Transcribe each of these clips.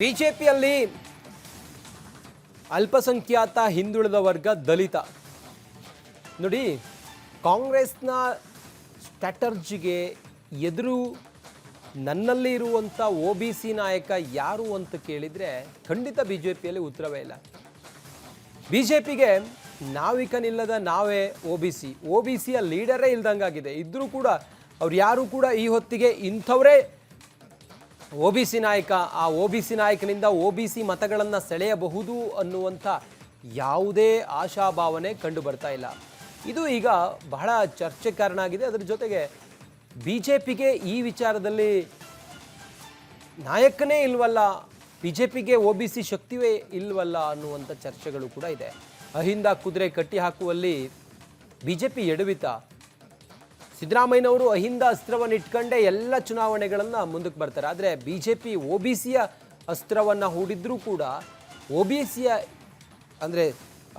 ಬಿಜೆಪಿಯಲ್ಲಿ ಅಲ್ಪಸಂಖ್ಯಾತ ಹಿಂದುಳಿದ ವರ್ಗ ದಲಿತ ನೋಡಿ ಕಾಂಗ್ರೆಸ್ನ ಸ್ಟ್ರಾಟಜಿಗೆ ಎದುರು ನನ್ನಲ್ಲಿ ಇರುವಂತ ಒಬಿಸಿ ನಾಯಕ ಯಾರು ಅಂತ ಕೇಳಿದ್ರೆ ಖಂಡಿತ ಬಿಜೆಪಿಯಲ್ಲಿ ಉತ್ತರವೇ ಇಲ್ಲ. ಬಿಜೆಪಿಗೆ ನಾವಿಕನಿಲ್ಲದ ನಾವೇ ಒಬಿಸಿಯ ಲೀಡರೇ ಇಲ್ದಂಗಾಗಿದೆ. ಇದ್ರೂ ಕೂಡ ಅವ್ರು ಯಾರು ಕೂಡ ಈ ಹೊತ್ತಿಗೆ ಇಂಥವರೇ ಒಬಿಸಿ ನಾಯಕ, ಆ ಒಬಿಸಿ ನಾಯಕನಿಂದ ಒಬಿಸಿ ಮತಗಳನ್ನು ಸೆಳೆಯಬಹುದು ಅನ್ನುವಂಥ ಯಾವುದೇ ಆಶಾಭಾವನೆ ಕಂಡು ಬರ್ತಾ ಇಲ್ಲ. ಇದು ಈಗ ಬಹಳ ಚರ್ಚೆ ಕಾರಣ ಆಗಿದೆ. ಅದರ ಜೊತೆಗೆ ಬಿಜೆಪಿಗೆ ಈ ವಿಚಾರದಲ್ಲಿ ನಾಯಕನೇ ಇಲ್ವಲ್ಲ, ಬಿಜೆಪಿಗೆ ಒಬಿಸಿ ಶಕ್ತಿಯೇ ಇಲ್ವಲ್ಲ ಅನ್ನುವಂಥ ಚರ್ಚೆಗಳು ಕೂಡ ಇದೆ. ಅಹಿಂದ ಕುದುರೆ ಕಟ್ಟಿ ಹಾಕುವಲ್ಲಿ ಬಿಜೆಪಿ ಎಡವಿತ. ಸಿದ್ದರಾಮಯ್ಯನವರು ಅಹಿಂದ ಅಸ್ತ್ರವನ್ನು ಇಟ್ಕೊಂಡೇ ಎಲ್ಲ ಚುನಾವಣೆಗಳನ್ನು ಮುಂದಕ್ಕೆ ಬರ್ತಾರೆ. ಆದರೆ ಬಿಜೆಪಿ ಒಬಿಸಿಯ ಅಸ್ತ್ರವನ್ನು ಹೂಡಿದ್ರೂ ಕೂಡ ಒಬಿಸಿಯ ಅಂದರೆ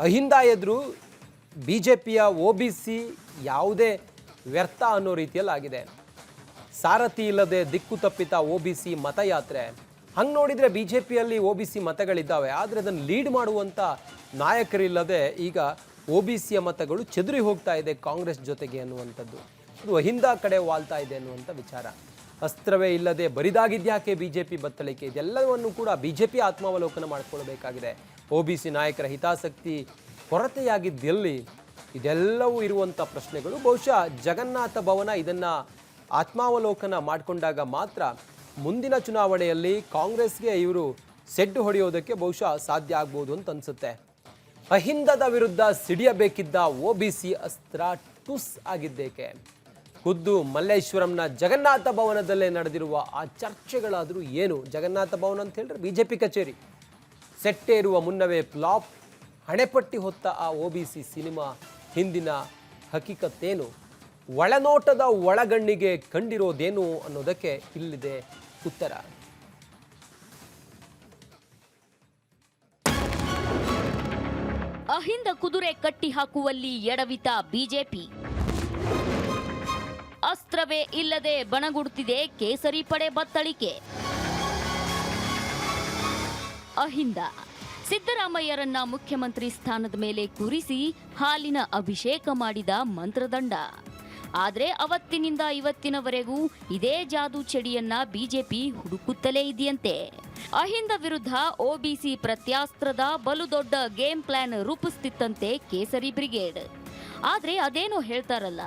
ಅಹಿಂದ ಎದುರು ಬಿಜೆಪಿಯ ಒಬಿಸಿ ಯಾವುದೇ ವ್ಯರ್ಥ ಅನ್ನೋ ರೀತಿಯಲ್ಲಿ ಆಗಿದೆ. ಸಾರಥಿ ಇಲ್ಲದೆ ದಿಕ್ಕು ತಪ್ಪಿತ ಒಬಿಸಿ ಮತಯಾತ್ರೆ. ಹಂಗೆ ನೋಡಿದರೆ ಬಿಜೆಪಿಯಲ್ಲಿ ಒಬಿಸಿ ಮತಗಳಿದ್ದಾವೆ, ಆದರೆ ಅದನ್ನು ಲೀಡ್ ಮಾಡುವಂಥ ನಾಯಕರಿಲ್ಲದೆ ಈಗ ಒಬಿಸಿಯ ಮತಗಳು ಚೆದರಿ ಹೋಗ್ತಾ ಇದೆ ಕಾಂಗ್ರೆಸ್ ಜೊತೆಗೆ ಅನ್ನುವಂಥದ್ದು. ಅದು ಅಹಿಂದ ಕಡೆ ವಾಲ್ತಾ ಇದೆ ಅನ್ನುವಂಥ ವಿಚಾರ. ಅಸ್ತ್ರವೇ ಇಲ್ಲದೆ ಬರಿದಾಗಿದ್ಯಾಕೆ ಬಿಜೆಪಿ ಬತ್ತಳಿಕೆ, ಇದೆಲ್ಲವನ್ನು ಕೂಡ ಬಿಜೆಪಿ ಆತ್ಮಾವಲೋಕನ ಮಾಡಿಕೊಳ್ಬೇಕಾಗಿದೆ. ಒಬಿಸಿ ನಾಯಕರ ಹಿತಾಸಕ್ತಿ ಕೊರತೆಯಾಗಿದ್ದೆಲ್ಲಿ, ಇದೆಲ್ಲವೂ ಇರುವಂಥ ಪ್ರಶ್ನೆಗಳು. ಬಹುಶಃ ಜಗನ್ನಾಥ ಭವನ ಇದನ್ನು ಆತ್ಮಾವಲೋಕನ ಮಾಡಿಕೊಂಡಾಗ ಮಾತ್ರ ಮುಂದಿನ ಚುನಾವಣೆಯಲ್ಲಿ ಕಾಂಗ್ರೆಸ್ಗೆ ಇವರು ಸೆಡ್ಡು ಹೊಡೆಯೋದಕ್ಕೆ ಬಹುಶಃ ಸಾಧ್ಯ ಆಗ್ಬೋದು ಅಂತ ಅನಿಸುತ್ತೆ. ಅಹಿಂದದ ವಿರುದ್ಧ ಸಿಡಿಯಬೇಕಿದ್ದ ಒಬಿಸಿ ಅಸ್ತ್ರ ಟುಸ್ ಆಗಿದ್ದೇಕೆ? ಖುದ್ದು ಮಲ್ಲೇಶ್ವರಂನ ಜಗನ್ನಾಥ ಭವನದಲ್ಲೇ ನಡೆದಿರುವ ಆ ಚರ್ಚೆಗಳಾದರೂ ಏನು? ಜಗನ್ನಾಥ ಭವನ ಅಂತ ಹೇಳಿದ್ರೆ ಬಿಜೆಪಿ ಕಚೇರಿ. ಸೆಟ್ಟೇರುವ ಮುನ್ನವೇ ಫ್ಲಾಪ್, ಹಣೆಪಟ್ಟಿ ಹೊತ್ತ ಆ ಒಬಿಸಿ ಸಿನಿಮಾ ಹಿಂದಿನ ಹಕೀಕತ್ತೇನು? ಒಳನೋಟದ ಒಳಗಣ್ಣಿಗೆ ಕಂಡಿರೋದೇನು ಅನ್ನೋದಕ್ಕೆ ಇಲ್ಲಿದೆ ಉತ್ತರ. ಅಹಿಂದ ಕುದುರೆ ಕಟ್ಟಿ ಹಾಕುವಲ್ಲಿ ಎಡವಿತ ಬಿಜೆಪಿ. ಅಸ್ತ್ರವೇ ಇಲ್ಲದೆ ಬಣಗುಡುತ್ತಿದೆ ಕೇಸರಿ ಪಡೆ ಬತ್ತಳಿಕೆ. ಅಹಿಂದ ಸಿದ್ದರಾಮಯ್ಯರನ್ನ ಮುಖ್ಯಮಂತ್ರಿ ಸ್ಥಾನದ ಮೇಲೆ ಕೂರಿಸಿ ಹಾಲಿನ ಅಭಿಷೇಕ ಮಾಡಿದ ಮಂತ್ರದಂಡ. ಆದರೆ ಅವತ್ತಿನಿಂದ ಇವತ್ತಿನವರೆಗೂ ಇದೇ ಜಾದೂ ಚಡಿಯನ್ನ ಬಿಜೆಪಿ ಹುಡುಕುತ್ತಲೇ ಇದೆಯಂತೆ. ಅಹಿಂದ ವಿರುದ್ಧ ಒಬಿಸಿ ಪ್ರತ್ಯಾಸ್ತ್ರದ ಬಲು ದೊಡ್ಡ ಗೇಮ್ ಪ್ಲಾನ್ ರೂಪಿಸುತ್ತಿತ್ತಂತೆ ಕೇಸರಿ ಬ್ರಿಗೇಡ್. ಆದ್ರೆ ಅದೇನೋ ಹೇಳ್ತಾರಲ್ಲ,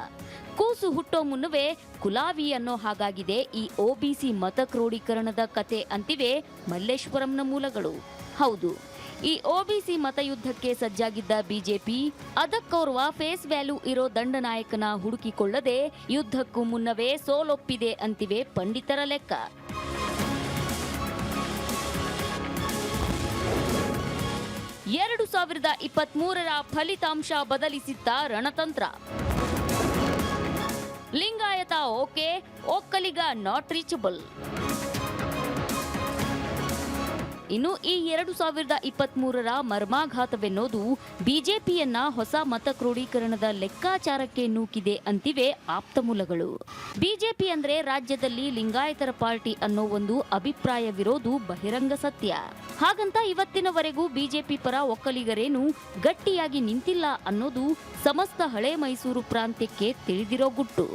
ಕೂಸು ಹುಟ್ಟೋ ಮುನ್ನವೇ ಕುಲಾವಿ ಅನ್ನೋ ಹಾಗಾಗಿದೆ ಈ ಒಬಿಸಿ ಮತ ಕ್ರೋಢೀಕರಣದ ಕತೆ ಅಂತಿವೆ ಮಲ್ಲೇಶ್ವರಂನ ಮೂಲಗಳು. ಹೌದು, ಈ ಒಬಿಸಿ ಮತಯುದ್ಧಕ್ಕೆ ಸಜ್ಜಾಗಿದ್ದ ಬಿಜೆಪಿ ಅದಕ್ಕೋರ್ವ ಫೇಸ್ ವ್ಯಾಲ್ಯೂ ಇರೋ ದಂಡನಾಯಕನ ಹುಡುಕಿಕೊಳ್ಳದೆ ಯುದ್ಧಕ್ಕೂ ಮುನ್ನವೇ ಸೋಲೊಪ್ಪಿದೆ ಅಂತಿವೆ ಪಂಡಿತರ ಲೆಕ್ಕ. ಎರಡು 2023ರ ಫಲಿತಾಂಶ ಬದಲಿಸಿದ್ದ ರಣತಂತ್ರ. Lingayat okay, Okkaliga not reachable. ಇನ್ನು ಈ 2023ರ ಮರ್ಮಾಘಾತವೆನ್ನೋದು ಬಿಜೆಪಿಯನ್ನ ಹೊಸ ಮತ ಕ್ರೋಢೀಕರಣದ ಲೆಕ್ಕಾಚಾರಕ್ಕೆ ನೂಕಿದೆ ಅಂತಿವೆ ಆಪ್ತ ಮೂಲಗಳು. ಬಿಜೆಪಿ ಅಂದ್ರೆ ರಾಜ್ಯದಲ್ಲಿ ಲಿಂಗಾಯತರ ಪಾರ್ಟಿ ಅನ್ನೋ ಒಂದು ಅಭಿಪ್ರಾಯವಿರೋದು ಬಹಿರಂಗ ಸತ್ಯ. ಹಾಗಂತ ಇವತ್ತಿನವರೆಗೂ ಬಿಜೆಪಿ ಪರ ಒಕ್ಕಲಿಗರೇನು ಗಟ್ಟಿಯಾಗಿ ನಿಂತಿಲ್ಲ ಅನ್ನೋದು ಸಮಸ್ತ ಹಳೆ ಮೈಸೂರು ಪ್ರಾಂತ್ಯಕ್ಕೆ ತಿಳಿದಿರೋ ಗುಟ್ಟು.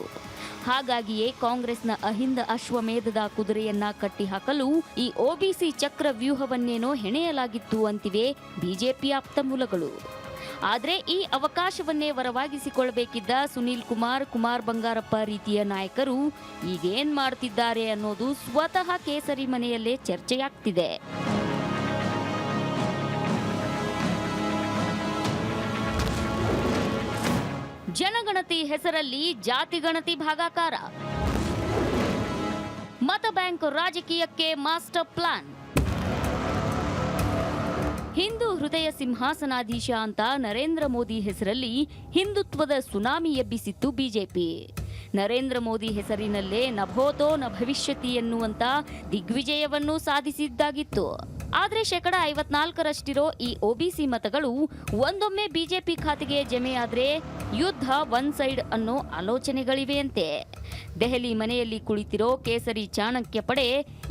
ಹಾಗಾಗಿಯೇ ಕಾಂಗ್ರೆಸ್ನ ಅಹಿಂದ ಅಶ್ವಮೇಧದ ಕುದುರೆಯನ್ನ ಕಟ್ಟಿಹಾಕಲು ಈ ಒಬಿಸಿ ಚಕ್ರ ವ್ಯೂಹವನ್ನೇನೋ ಹೆಣೆಯಲಾಗಿತ್ತು ಅಂತಿವೆ ಬಿಜೆಪಿ ಆಪ್ತ ಮೂಲಗಳು. ಆದರೆ ಈ ಅವಕಾಶವನ್ನೇ ವರವಾಗಿಸಿಕೊಳ್ಳಬೇಕಿದ್ದ ಸುನೀಲ್ ಕುಮಾರ್ ಬಂಗಾರಪ್ಪ ರೀತಿಯ ನಾಯಕರು ಈಗೇನ್ ಮಾಡ್ತಿದ್ದಾರೆ ಅನ್ನೋದು ಸ್ವತಃ ಕೇಸರಿ ಮನೆಯಲ್ಲೇ ಚರ್ಚೆಯಾಗ್ತಿದೆ. ಜನಗಣತಿ ಹೆಸರಲ್ಲಿ ಜಾತಿಗಣತಿ ಭಾಗಾಕಾರ. ಮತ ಬ್ಯಾಂಕ್ ರಾಜಕೀಯಕ್ಕೆ ಮಾಸ್ಟರ್ ಪ್ಲಾನ್. ಹಿಂದೂ ಹೃದಯ ಸಿಂಹಾಸನಾಧೀಶ ಅಂತ ನರೇಂದ್ರ ಮೋದಿ ಹೆಸರಲ್ಲಿ ಹಿಂದುತ್ವದ ಸುನಾಮಿ ಎಬ್ಬಿಸಿತ್ತು ಬಿಜೆಪಿ. ನರೇಂದ್ರ ಮೋದಿ ಹೆಸರಿನಲ್ಲೇ ನಭೋತೋ ನ ಭವಿಷ್ಯತಿ ಎನ್ನುವಂತ ದಿಗ್ವಿಜಯವನ್ನು ಸಾಧಿಸಿದ್ದಾಗಿತ್ತು. ಆದರೆ 54%ರಷ್ಟಿರೋ ಈ ಒಬಿಸಿ ಮತಗಳು ಒಂದೊಮ್ಮೆ ಬಿಜೆಪಿ ಖಾತೆಗೆ ಜಮೆಯಾದ್ರೆ ಯುದ್ಧ ಒನ್ ಸೈಡ್ ಅನ್ನೋ ಆಲೋಚನೆಗಳಿವೆಯಂತೆ. ದೆಹಲಿ ಮನೆಯಲ್ಲಿ ಕುಳಿತಿರೋ ಕೇಸರಿ ಚಾಣಕ್ಯ ಪಡೆ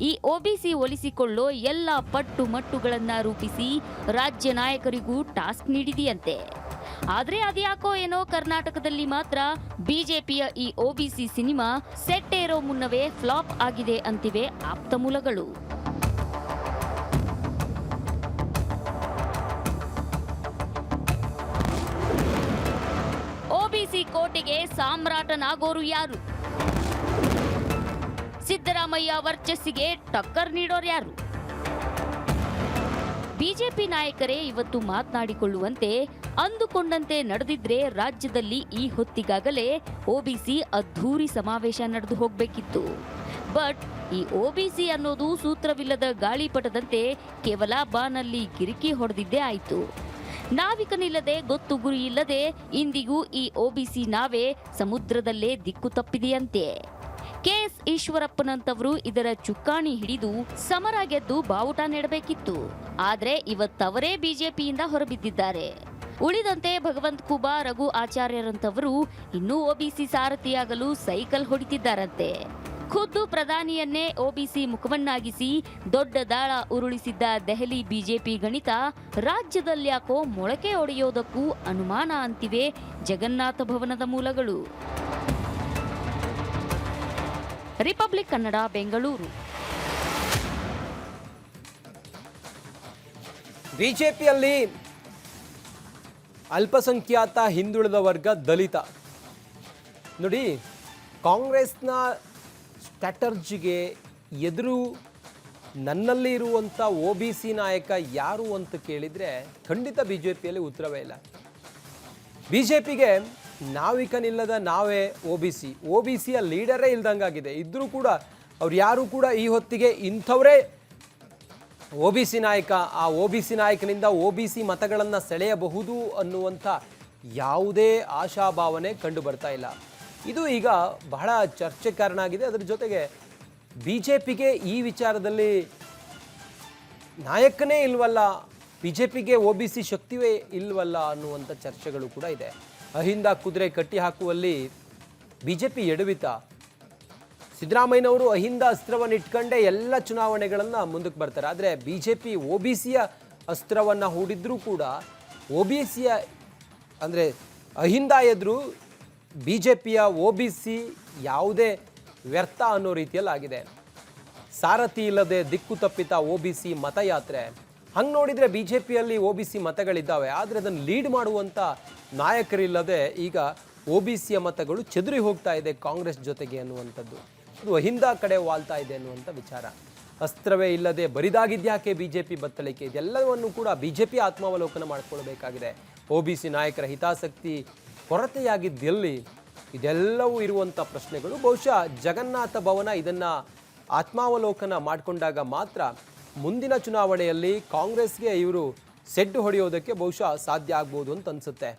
ಈ ಒಬಿಸಿ ಒಲಿಸಿಕೊಳ್ಳೋ ಎಲ್ಲ ಪಟ್ಟು ಮಟ್ಟುಗಳನ್ನ ರೂಪಿಸಿ ರಾಜ್ಯ ನಾಯಕರಿಗೂ ಟಾಸ್ಕ್ ನೀಡಿದೆಯಂತೆ. ಆದ್ರೆ ಅದ್ಯಾಕೋ ಏನೋ ಕರ್ನಾಟಕದಲ್ಲಿ ಮಾತ್ರ ಬಿಜೆಪಿಯ ಈ ಒಬಿಸಿ ಸಿನಿಮಾ ಸೆಟ್ ಏರೋ ಮುನ್ನವೇ ಫ್ಲಾಪ್ ಆಗಿದೆ ಅಂತಿವೆ ಆಪ್ತ ಮೂಲಗಳು. ಒಬಿಸಿ ಕೋಟೆಗೆ ಸಾಮ್ರಾಟನಾಗೋರು ಯಾರು? ಸಿದ್ದರಾಮಯ್ಯ ವರ್ಚಸ್ಸಿಗೆ ಟಕ್ಕರ್ ನೀಡೋರು ಯಾರು? ಬಿಜೆಪಿ ನಾಯಕರೇ ಇವತ್ತು ಮಾತನಾಡಿಕೊಳ್ಳುವಂತೆ ಅಂದುಕೊಂಡಂತೆ ನಡೆದಿದ್ರೆ ರಾಜ್ಯದಲ್ಲಿ ಈ ಹೊತ್ತಿಗಾಗಲೇ ಒಬಿಸಿ ಅದ್ಧೂರಿ ಸಮಾವೇಶ ನಡೆದು ಹೋಗಬೇಕಿತ್ತು. ಬಟ್ ಈ ಒಬಿಸಿ ಅನ್ನೋದು ಸೂತ್ರವಿಲ್ಲದ ಗಾಳಿಪಟದಂತೆ ಕೇವಲ ಬಾನಲ್ಲಿ ಗಿರಿಕಿ ಹೊಡೆದಿದ್ದೇ ಆಯಿತು. ನಾವಿಕನಿಲ್ಲದೆ ಗೊತ್ತು ಗುರಿ ಇಲ್ಲದೆ ಇಂದಿಗೂ ಈ ಒಬಿಸಿ ನಾವೇ ಸಮುದ್ರದಲ್ಲೇ ದಿಕ್ಕು ತಪ್ಪಿದೆಯಂತೆ. ಕೆಎಸ್ ಈಶ್ವರಪ್ಪನಂತವರು ಇದರ ಚುಕ್ಕಾಣಿ ಹಿಡಿದು ಸಮರ ಗೆದ್ದು ಬಾವುಟ ನೆಡಬೇಕಿತ್ತು. ಆದ್ರೆ ಇವತ್ತವರೇ ಬಿಜೆಪಿಯಿಂದ ಹೊರಬಿದ್ದಿದ್ದಾರೆ. ಉಳಿದಂತೆ ಭಗವಂತ್ ಖೂಬಾ, ರಘು ಆಚಾರ್ಯರಂತವರು ಇನ್ನೂ ಒಬಿಸಿ ಸಾರಥಿಯಾಗಲು ಸೈಕಲ್ ಹೊಡಿತಿದ್ದಾರಂತೆ. ಖುದ್ದು ಪ್ರಧಾನಿಯನ್ನೇ ಒಬಿಸಿ ಮುಖವನ್ನಾಗಿಸಿ ದೊಡ್ಡ ದಾಳ ಉರುಳಿಸಿದ್ದ ದೆಹಲಿ ಬಿಜೆಪಿ ಗಣಿತ ರಾಜ್ಯದಲ್ಯಾಕೋ ಮೊಳಕೆ ಒಡೆಯೋದಕ್ಕೂ ಅನುಮಾನ ಅಂತಿವೆ ಜಗನ್ನಾಥ ಭವನದ ಮೂಲಗಳು. ರಿಪಬ್ಲಿಕ್ ಕನ್ನಡ, ಬೆಂಗಳೂರು. ಬಿಜೆಪಿಯಲ್ಲಿ ಅಲ್ಪಸಂಖ್ಯಾತ, ಹಿಂದುಳಿದ ವರ್ಗ, ದಲಿತ ನೋಡಿ, ಕಾಂಗ್ರೆಸ್ನ ಸ್ಟ್ರಾಟರ್ಜಿಗೆ ಎದುರು ನನ್ನಲ್ಲಿ ಇರುವಂಥ ಒಬಿಸಿ ನಾಯಕ ಯಾರು ಅಂತ ಕೇಳಿದರೆ ಖಂಡಿತ ಬಿಜೆಪಿಯಲ್ಲಿ ಉತ್ತರವೇ ಇಲ್ಲ. ಬಿಜೆಪಿಗೆ ನಾವಿಕನಿಲ್ಲದ ನಾವೇ ಒಬಿಸಿಯ ಲೀಡರೇ ಇಲ್ದಂಗಾಗಿದೆ. ಇದ್ರೂ ಕೂಡ ಅವ್ರು ಯಾರು ಕೂಡ ಈ ಹೊತ್ತಿಗೆ ಇಂಥವರೇ ಒಬಿಸಿ ನಾಯಕ, ಆ ಒಬಿಸಿ ನಾಯಕನಿಂದ ಒಬಿಸಿ ಮತಗಳನ್ನು ಸೆಳೆಯಬಹುದು ಅನ್ನುವಂಥ ಯಾವುದೇ ಆಶಾಭಾವನೆ ಕಂಡು ಬರ್ತಾ ಇಲ್ಲ. ಇದು ಈಗ ಬಹಳ ಚರ್ಚೆ ಕಾರಣ ಆಗಿದೆ. ಅದರ ಜೊತೆಗೆ ಬಿಜೆಪಿಗೆ ಈ ವಿಚಾರದಲ್ಲಿ ನಾಯಕನೇ ಇಲ್ವಲ್ಲ, ಬಿಜೆಪಿಗೆ ಒಬಿಸಿ ಶಕ್ತಿಯೇ ಇಲ್ವಲ್ಲ ಅನ್ನುವಂಥ ಚರ್ಚೆಗಳು ಕೂಡ ಇದೆ. ಅಹಿಂದ ಕುದುರೆ ಕಟ್ಟಿ ಹಾಕುವಲ್ಲಿ ಬಿಜೆಪಿ ಎಡವಿತ. ಸಿದ್ದರಾಮಯ್ಯನವರು ಅಹಿಂದ ಅಸ್ತ್ರವನ್ನು ಇಟ್ಕೊಂಡೇ ಎಲ್ಲ ಚುನಾವಣೆಗಳನ್ನು ಮುಂದಕ್ಕೆ ಬರ್ತಾರೆ. ಆದರೆ ಬಿಜೆಪಿ ಒಬಿಸಿಯ ಅಸ್ತ್ರವನ್ನು ಹೂಡಿದ್ರೂ ಕೂಡ ಒಬಿಸಿಯ ಅಂದರೆ ಅಹಿಂದ ಎದುರು ಬಿಜೆಪಿಯ ಒಬಿಸಿ ಯಾವುದೇ ವ್ಯರ್ಥ ಅನ್ನೋ ರೀತಿಯಲ್ಲಿ ಆಗಿದೆ. ಸಾರಥಿ ಇಲ್ಲದೆ ದಿಕ್ಕು ತಪ್ಪಿತ ಒಬಿಸಿ ಮತಯಾತ್ರೆ. ಹಂಗೆ ನೋಡಿದರೆ ಬಿಜೆಪಿಯಲ್ಲಿ ಒಬಿಸಿ ಮತಗಳಿದ್ದಾವೆ, ಆದರೆ ಅದನ್ನು ಲೀಡ್ ಮಾಡುವಂಥ ನಾಯಕರಿಲ್ಲದೆ ಈಗ ಒಬಿಸಿಯ ಮತಗಳು ಚೆದರಿ ಹೋಗ್ತಾ ಇದೆ ಕಾಂಗ್ರೆಸ್ ಜೊತೆಗೆ ಅನ್ನುವಂಥದ್ದು. ಅದು ಅಹಿಂದ ಕಡೆ ವಾಲ್ತಾ ಇದೆ ಅನ್ನುವಂಥ ವಿಚಾರ. ಅಸ್ತ್ರವೇ ಇಲ್ಲದೆ ಬರಿದಾಗಿದ್ಯಾಕೆ ಬಿಜೆಪಿ ಬತ್ತಳಿಕೆ, ಇದೆಲ್ಲವನ್ನು ಕೂಡ ಬಿಜೆಪಿ ಆತ್ಮಾವಲೋಕನ ಮಾಡಿಕೊಳ್ಬೇಕಾಗಿದೆ. ಒಬಿಸಿ ನಾಯಕರ ಹಿತಾಸಕ್ತಿ ಕೊರತೆಯಾಗಿದ್ದೆಲ್ಲಿ, ಇದೆಲ್ಲವೂ ಇರುವಂಥ ಪ್ರಶ್ನೆಗಳು. ಬಹುಶಃ ಜಗನ್ನಾಥ ಭವನ ಇದನ್ನು ಆತ್ಮಾವಲೋಕನ ಮಾಡಿಕೊಂಡಾಗ ಮಾತ್ರ ಮುಂದಿನ ಚುನಾವಣೆಯಲ್ಲಿ ಕಾಂಗ್ರೆಸ್ಗೆ ಇವರು ಸೆಡ್ಡು ಹೊಡೆಯೋದಕ್ಕೆ ಬಹುಶಃ ಸಾಧ್ಯ ಆಗ್ಬೋದು ಅಂತ ಅನಿಸುತ್ತೆ.